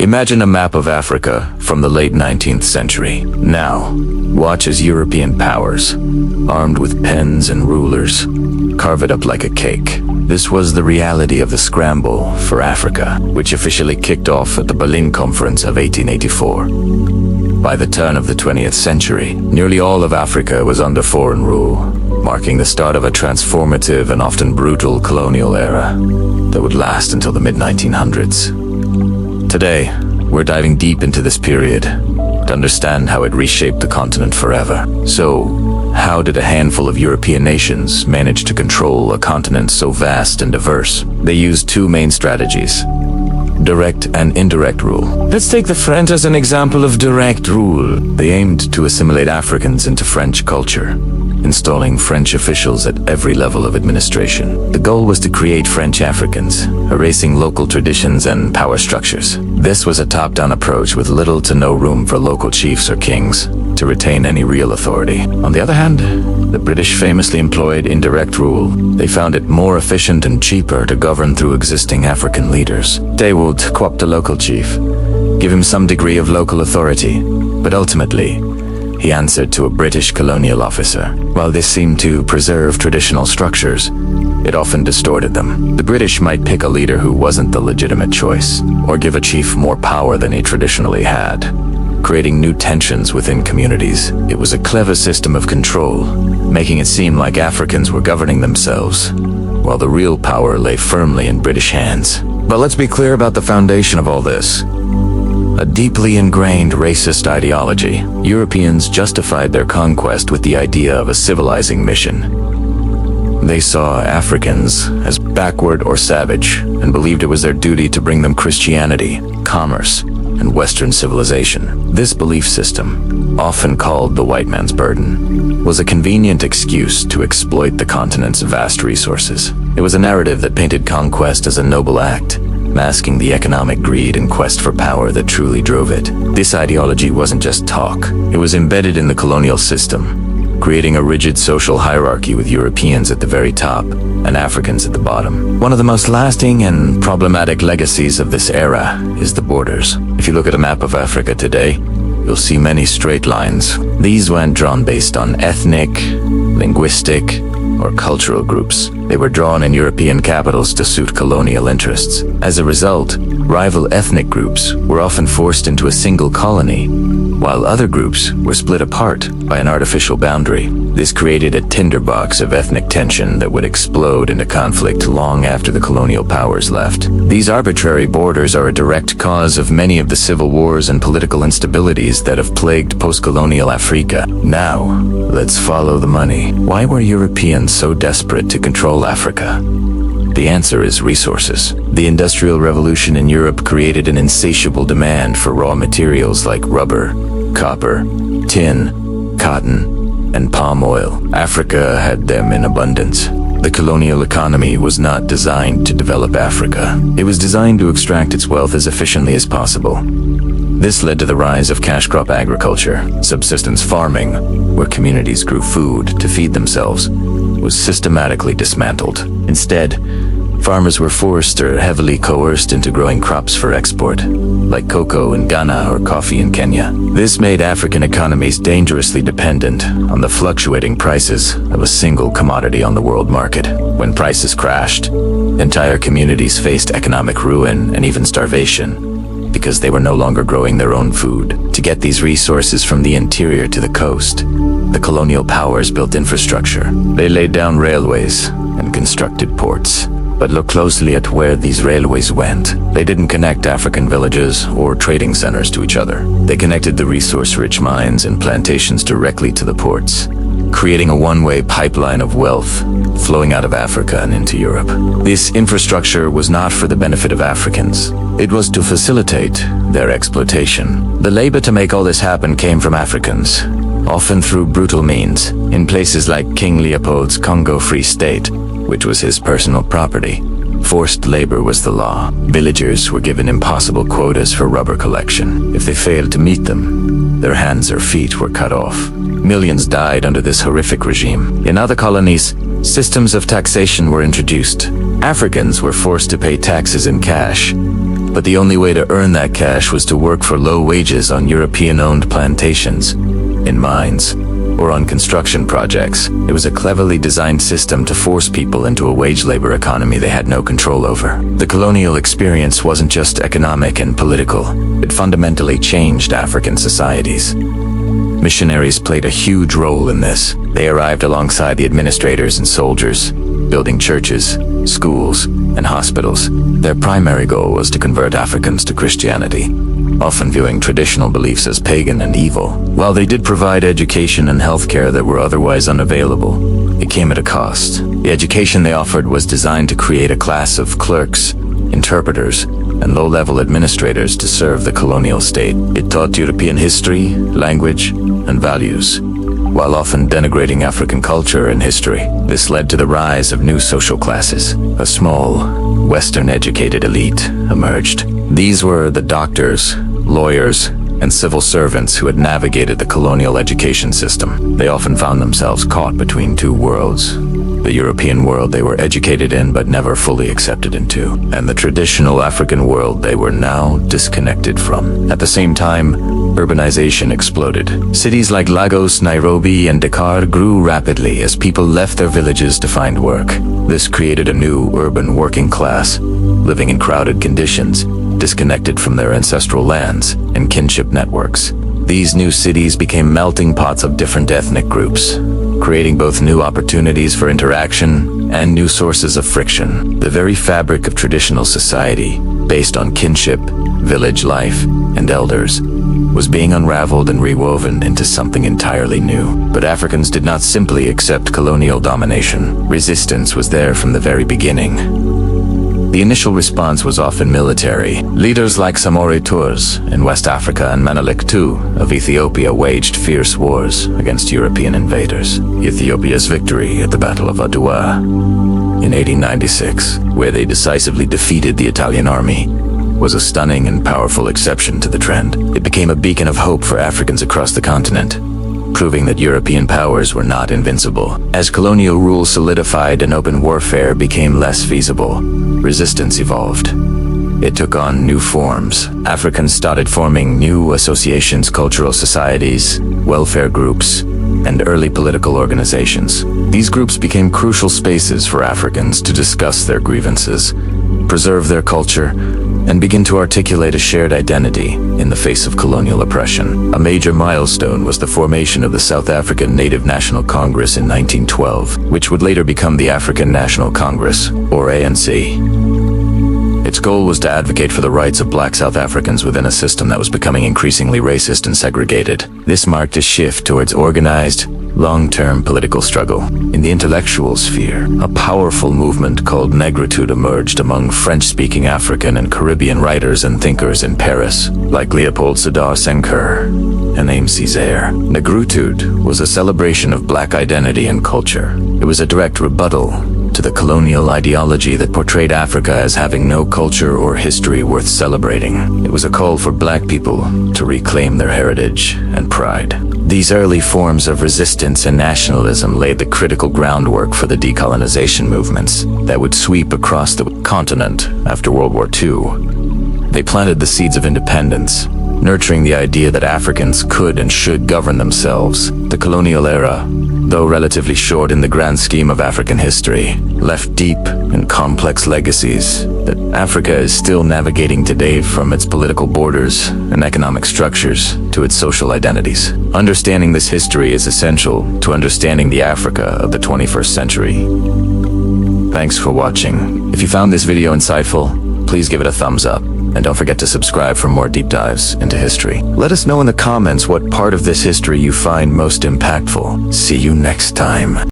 Imagine a map of Africa from the late 19th century. Now, watch as European powers, armed with pens and rulers, carve it up like a cake. This was the reality of the Scramble for Africa, which officially kicked off at the Berlin Conference of 1884. By the turn of the 20th century, nearly all of Africa was under foreign rule, marking the start of a transformative and often brutal colonial era that would last until the mid-1900s. Today, we're diving deep into this period to understand how it reshaped the continent forever. So, how did a handful of European nations manage to control a continent so vast and diverse? They used two main strategies: direct and indirect rule. Let's take the French as an example of direct rule. They aimed to assimilate Africans into French culture, installing French officials at every level of administration. The goal was to create French Africans, erasing local traditions and power structures. This was a top-down approach with little to no room for local chiefs or kings to retain any real authority. On the other hand, the British famously employed indirect rule. They found it more efficient and cheaper to govern through existing African leaders. They would co-opt the local chief, give him some degree of local authority, but ultimately, he answered to a British colonial officer. While this seemed to preserve traditional structures, it often distorted them. The British might pick a leader who wasn't the legitimate choice, or give a chief more power than he traditionally had, creating new tensions within communities. It was a clever system of control, making it seem like Africans were governing themselves, while the real power lay firmly in British hands. But let's be clear about the foundation of all this. A deeply ingrained racist ideology. Europeans justified their conquest with the idea of a civilizing mission. They saw Africans as backward or savage, and believed it was their duty to bring them Christianity, commerce, and Western civilization. This belief system, often called the white man's burden, was a convenient excuse to exploit the continent's vast resources. It was a narrative that painted conquest as a noble act, masking the economic greed and quest for power that truly drove it. This ideology wasn't just talk. It was embedded in the colonial system, creating a rigid social hierarchy with Europeans at the very top and Africans at the bottom. One of the most lasting and problematic legacies of this era is the borders. If you look at a map of Africa today, you'll see many straight lines. These weren't drawn based on ethnic, linguistic, or cultural groups. They were drawn in European capitals to suit colonial interests. As a result, rival ethnic groups were often forced into a single colony, while other groups were split apart by an artificial boundary. This created a tinderbox of ethnic tension that would explode into conflict long after the colonial powers left. These arbitrary borders are a direct cause of many of the civil wars and political instabilities that have plagued post-colonial Africa. Now, let's follow the money. Why were Europeans so desperate to control Africa? The answer is resources. The Industrial Revolution in Europe created an insatiable demand for raw materials like rubber, copper, tin, cotton, and palm oil. Africa had them in abundance. The colonial economy was not designed to develop Africa. It was designed to extract its wealth as efficiently as possible. This led to the rise of cash crop agriculture. Subsistence farming, where communities grew food to feed themselves, was systematically dismantled. Instead, farmers were forced or heavily coerced into growing crops for export, like cocoa in Ghana or coffee in Kenya. This made African economies dangerously dependent on the fluctuating prices of a single commodity on the world market. When prices crashed, entire communities faced economic ruin and even starvation, because they were no longer growing their own food. To get these resources from the interior to the coast, the colonial powers built infrastructure. They laid down railways and constructed ports. But look closely at where these railways went. They didn't connect African villages or trading centers to each other. They connected the resource-rich mines and plantations directly to the ports, creating a one-way pipeline of wealth flowing out of Africa and into Europe. This infrastructure was not for the benefit of Africans. It was to facilitate their exploitation. The labor to make all this happen came from Africans, often through brutal means. In places like King Leopold's Congo Free State, which was his personal property, forced labor was the law. Villagers were given impossible quotas for rubber collection. If they failed to meet them, their hands or feet were cut off. Millions died under this horrific regime. In other colonies, systems of taxation were introduced. Africans were forced to pay taxes in cash, But the only way to earn that cash was to work for low wages on European-owned plantations, in mines, or on construction projects. It was a cleverly designed system to force people into a wage labor economy they had no control over. The colonial experience wasn't just economic and political. It fundamentally changed African societies. Missionaries played a huge role in this. They arrived alongside the administrators and soldiers, building churches, schools, and hospitals. Their primary goal was to convert Africans to Christianity, often viewing traditional beliefs as pagan and evil. While they did provide education and healthcare that were otherwise unavailable, it came at a cost. The education they offered was designed to create a class of clerks, interpreters, and low-level administrators to serve the colonial state. It taught European history, language, and values, while often denigrating African culture and history. This led to the rise of new social classes. A small, Western-educated elite emerged. These were the doctors, lawyers, and civil servants who had navigated the colonial education system. They often found themselves caught between two worlds: the European world they were educated in but never fully accepted into, and the traditional African world they were now disconnected from. At the same time, urbanization exploded. Cities like Lagos, Nairobi, and Dakar grew rapidly as people left their villages to find work. This created a new urban working class, living in crowded conditions, disconnected from their ancestral lands and kinship networks. These new cities became melting pots of different ethnic groups, creating both new opportunities for interaction and new sources of friction. The very fabric of traditional society, based on kinship, village life, and elders, was being unraveled and rewoven into something entirely new. But Africans did not simply accept colonial domination. Resistance was there from the very beginning. The initial response was often military. Leaders like Samori Tours in West Africa and Menelik II of Ethiopia waged fierce wars against European invaders. Ethiopia's victory at the Battle of Adwa in 1896, where they decisively defeated the Italian army, was a stunning and powerful exception to the trend. It became a beacon of hope for Africans across the continent, proving that European powers were not invincible. As colonial rule solidified and open warfare became less feasible, resistance evolved. It took on new forms. Africans started forming new associations, cultural societies, welfare groups, and early political organizations. These groups became crucial spaces for Africans to discuss their grievances, preserve their culture, and begin to articulate a shared identity in the face of colonial oppression. A major milestone was the formation of the South African Native National Congress in 1912, which would later become the African National Congress, or ANC. Its goal was to advocate for the rights of Black South Africans within a system that was becoming increasingly racist and segregated. This marked a shift towards organized, long-term political struggle. In the intellectual sphere, a powerful movement called Negritude emerged among French-speaking African and Caribbean writers and thinkers in Paris, like Leopold Sedar Senghor and Aimé Césaire. Negritude was a celebration of Black identity and culture. It was a direct rebuttal to the colonial ideology that portrayed Africa as having no culture or history worth celebrating. It was a call for Black people to reclaim their heritage and pride. These early forms of resistance and nationalism laid the critical groundwork for the decolonization movements that would sweep across the continent after World War II. They planted the seeds of independence, nurturing the idea that Africans could and should govern themselves. The colonial era, though relatively short in the grand scheme of African history, left deep and complex legacies that Africa is still navigating today, from its political borders and economic structures to its social identities. Understanding this history is essential to understanding the Africa of the 21st century. Thanks for watching. If you found this video insightful, please give it a thumbs up. And don't forget to subscribe for more deep dives into history. Let us know in the comments what part of this history you find most impactful. See you next time.